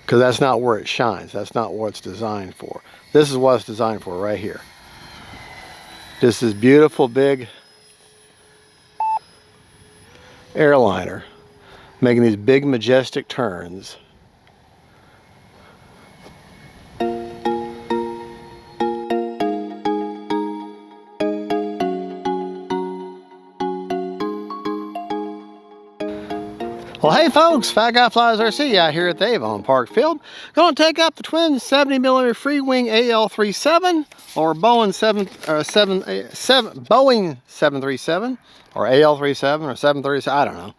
because that's not where it shines. That's not what it's designed for. This is what it's designed for right here. This is beautiful big airliner making these big majestic turns. Well, hey folks, Fat Guy Flies RC out here at the Avon Park Field. Going to take up the twin 70mm Freewing AL-37 or Boeing 737 or AL-37 or 737, I don't know.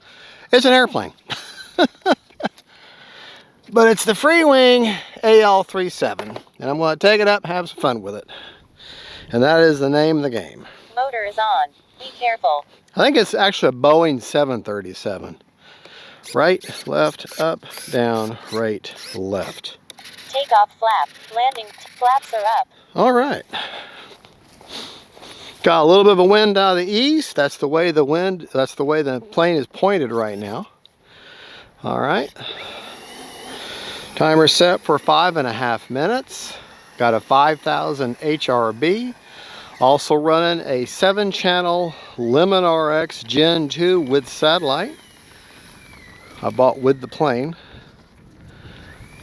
It's an airplane. But it's the Freewing AL-37 and I'm going to take it up and have some fun with it. And that is the name of the game. Motor is on. Be careful. I think it's actually a Boeing 737. Right, left, up, down, right, left. Takeoff flap. Landing flaps are up. All right. Got a little bit of a wind out of the east. That's the way the plane is pointed right now. All right. Timer set for 5.5 minutes. Got a 5000 HRB. Also running a 7-channel Lemon RX Gen 2 with satellite. I bought with the plane,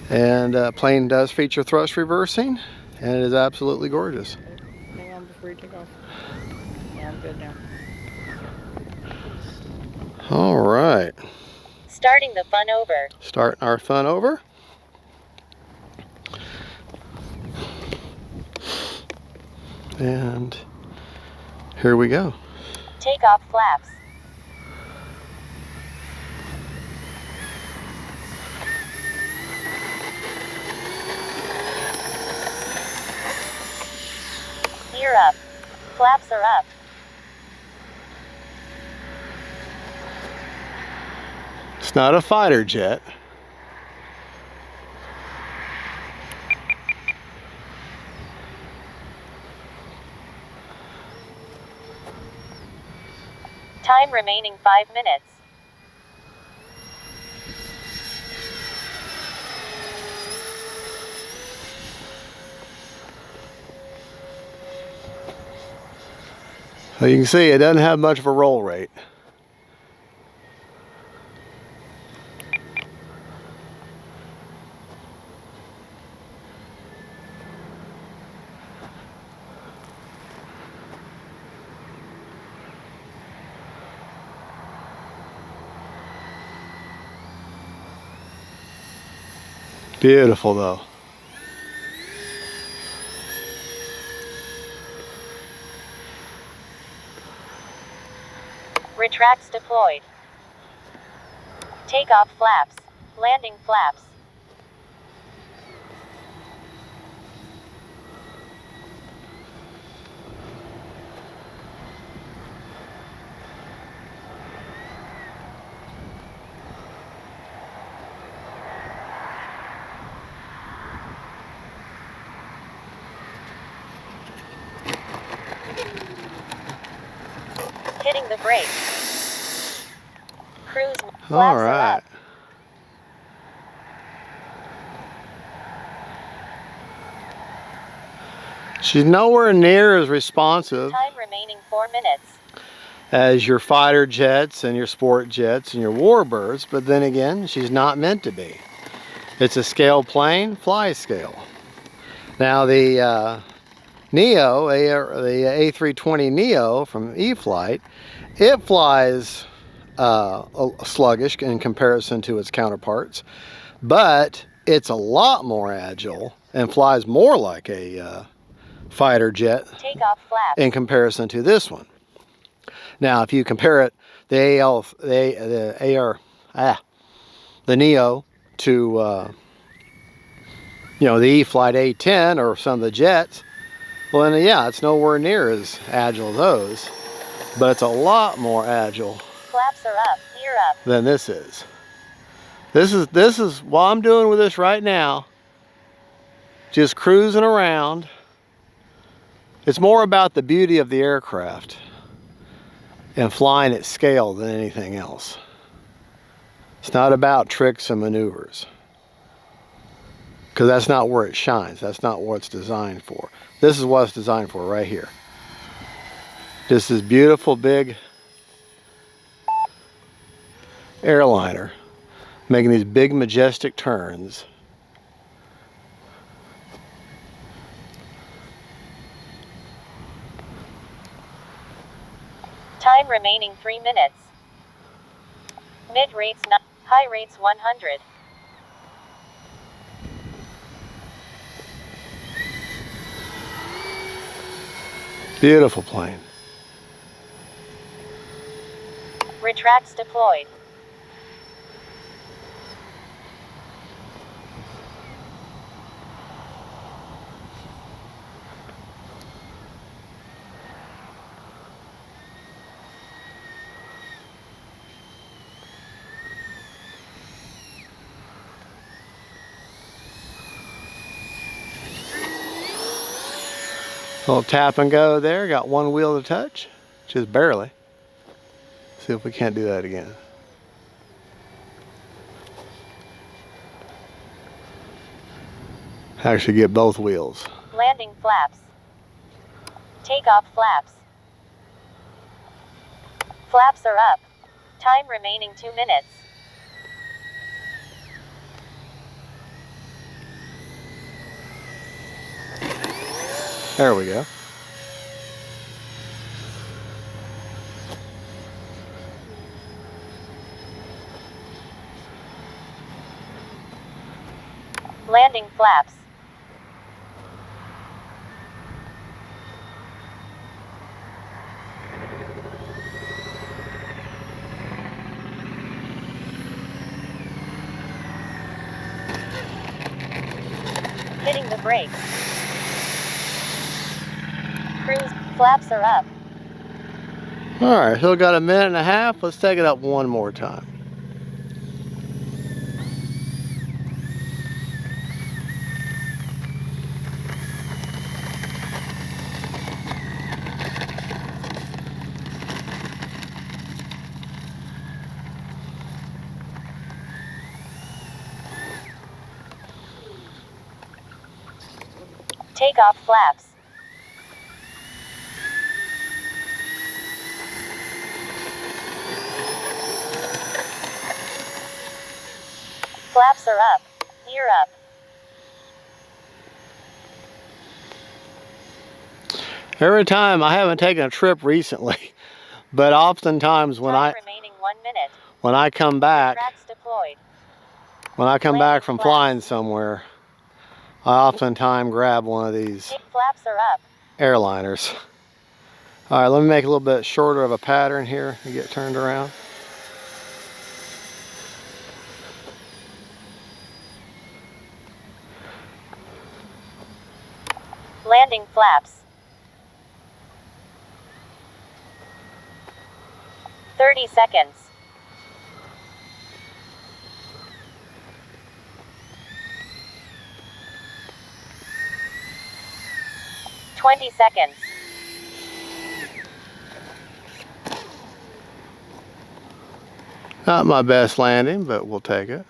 and plane does feature thrust reversing, and it is absolutely gorgeous. Hang on before you take off. Yeah, I'm good now. All right. Starting the fun over. Starting our fun over. And here we go. Takeoff flaps. Gear up. Flaps are up. It's not a fighter jet. Time remaining 5 minutes. So you can see it doesn't have much of a roll rate. Beautiful though. Retracts deployed. Takeoff flaps. Landing flaps. Hitting the brake. Cruise flaps All right. up. She's nowhere near as responsive Time remaining 4 minutes. as your fighter jets and your sport jets and your warbirds, but then again, she's not meant to be. It's a scale plane, fly scale. Now the Neo, the A320 Neo from E-flite, it flies sluggish in comparison to its counterparts, but it's a lot more agile and flies more like a fighter jet Takeoff flaps. in comparison to this one. Now, if you compare it, the Neo to you know, the E-flite A10 or some of the jets, well then yeah, it's nowhere near as agile as those, but it's a lot more agile Flaps are up. Gear up. than this is. This is what I'm doing with this right now. Just cruising around. It's more about the beauty of the aircraft and flying at scale than anything else. It's not about tricks and maneuvers. because that's not where it shines. That's not what it's designed for. This is what it's designed for right here. This is beautiful big airliner making these big majestic turns. Time remaining 3 minutes. Mid rates 9, high rates 100. Beautiful plane. Retracts deployed. Little tap and go there. Got one wheel to touch, just barely. See if we can't do that again. Actually get both wheels. Landing flaps. Takeoff flaps. Flaps are up. Time remaining 2 minutes. There we go. Landing flaps. Hitting the brakes. Cruise flaps are up. All right, still got a minute and a half. Let's take it up one more time. Takeoff flaps. Flaps are up. Gear up. Every time, I haven't taken a trip recently, but oftentimes when Time remaining 1 minute. when I come back, Tracks deployed. when I come back from Landing flying somewhere, I oftentimes grab one of these Flaps are up. airliners. All right, let me make a little bit shorter of a pattern here to get turned around. Landing flaps. 30 seconds. Twenty seconds. Not my best landing, but we'll take it.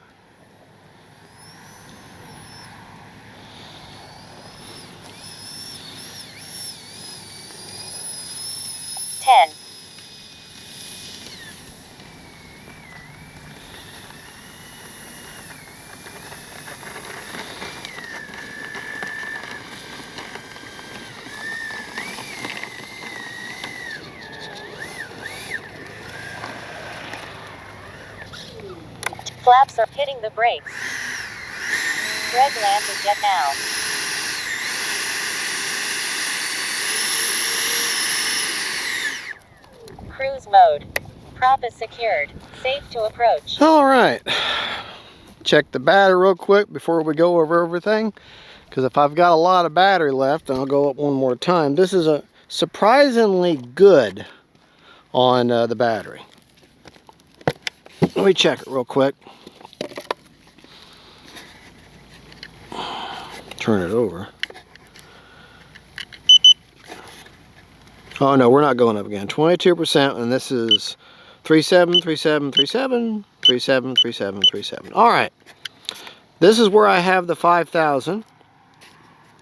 Flaps are hitting the brakes. Red lamp is jet now. Cruise mode. Prop is secured. Safe to approach. All right. Check the battery real quick before we go over everything, because if I've got a lot of battery left, then I'll go up one more time. This is a surprisingly good on the battery. Let me check it real quick. Turn it over. Oh no, we're not going up again. 22%, and this is 37, 37, 37, 37, 37, 37. All right. This is where I have the 5,000. You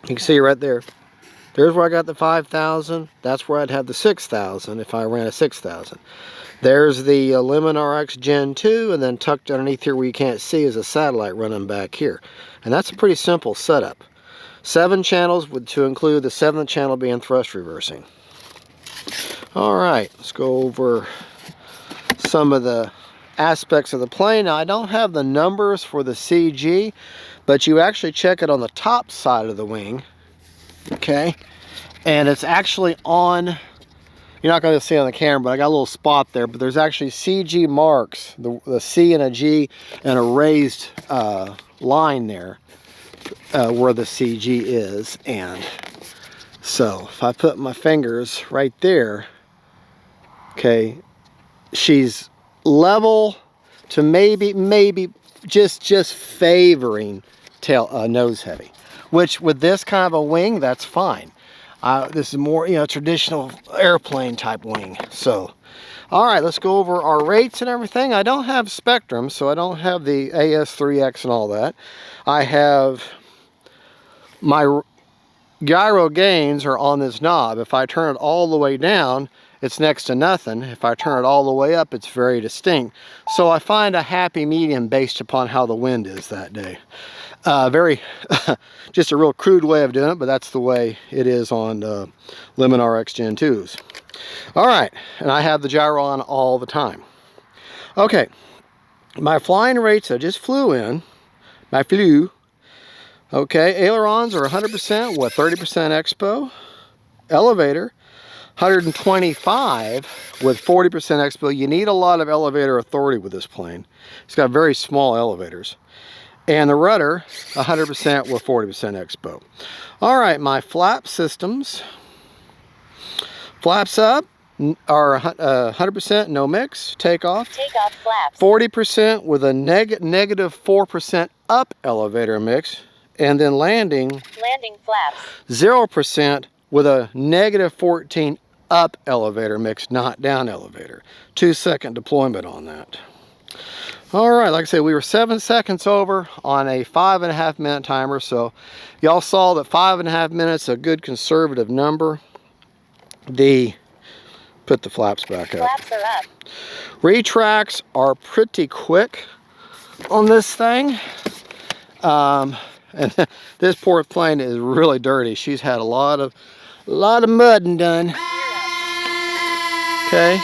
can see right there. There's where I got the 5,000. That's where I'd have the 6,000 if I ran a 6,000. There's the Lemon RX Gen 2, and then tucked underneath here where you can't see is a satellite running back here. And that's a pretty simple setup. 7 channels to include the 7th channel being thrust reversing. All right, let's go over some of the aspects of the plane. Now, I don't have the numbers for the CG, but you actually check it on the top side of the wing, okay? And it's actually on, you're not going to see it on the camera, but I got a little spot there, but there's actually CG marks, the C and a G and a raised line there where the CG is. And so if I put my fingers right there, okay, she's level to maybe just favoring tail nose heavy, which with this kind of a wing, that's fine. This is more, you know, traditional airplane type wing. So all right, let's go over our rates and everything. I don't have Spectrum, so I don't have the AS3X and all that. I have my gyro gains are on this knob. If I turn it all the way down, it's next to nothing. If I turn it all the way up, it's very distinct. So I find a happy medium based upon how the wind is that day. Very, just a real crude way of doing it, but that's the way it is on Lemon RX Gen 2s. All right, and I have the gyro on all the time. Okay, my flying rates I just flew in, okay, ailerons are 100% with 30% expo. Elevator, 125 with 40% expo. You need a lot of elevator authority with this plane. It's got very small elevators. And the rudder, 100% with 40% expo. All right, my flap systems. Flaps up are 100% no mix, takeoff. Takeoff flaps. 40% with a negative 4% up elevator mix. And then landing. Landing flaps. 0% with a negative 14 up elevator mix, not down elevator. 2-second deployment on that. All right, like I said, we were 7 seconds over on a 5.5 minute timer. So y'all saw that 5.5 minutes is a good conservative number. Put the flaps back up. Flaps are up. Retracts are pretty quick on this thing. And this poor plane is really dirty. She's had a lot of mudding done. Okay.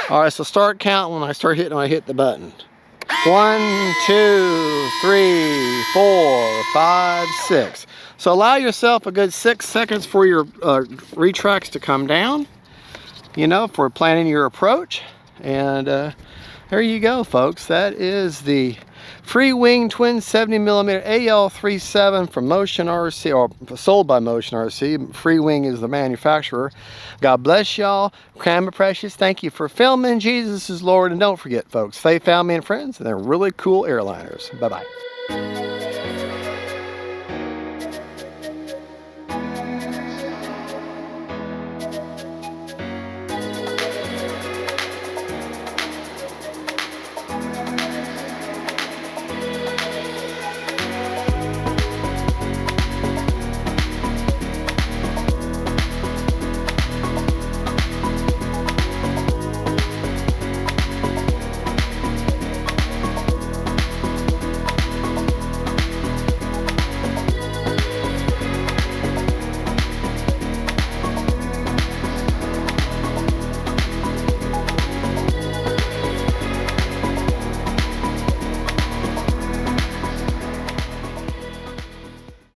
All right, so start counting when I hit the button. 1, 2, 3, 4, 5, 6. So allow yourself a good 6 seconds for your retracts to come down, you know, for planning your approach. And there you go, folks. That is the Freewing twin 70mm AL-37 from Motion RC, or sold by Motion RC. Freewing is the manufacturer. God bless y'all. Crammer Precious, thank you for filming. Jesus is Lord. And don't forget, folks, faith, family, and friends, and they're really cool airliners. Bye-bye.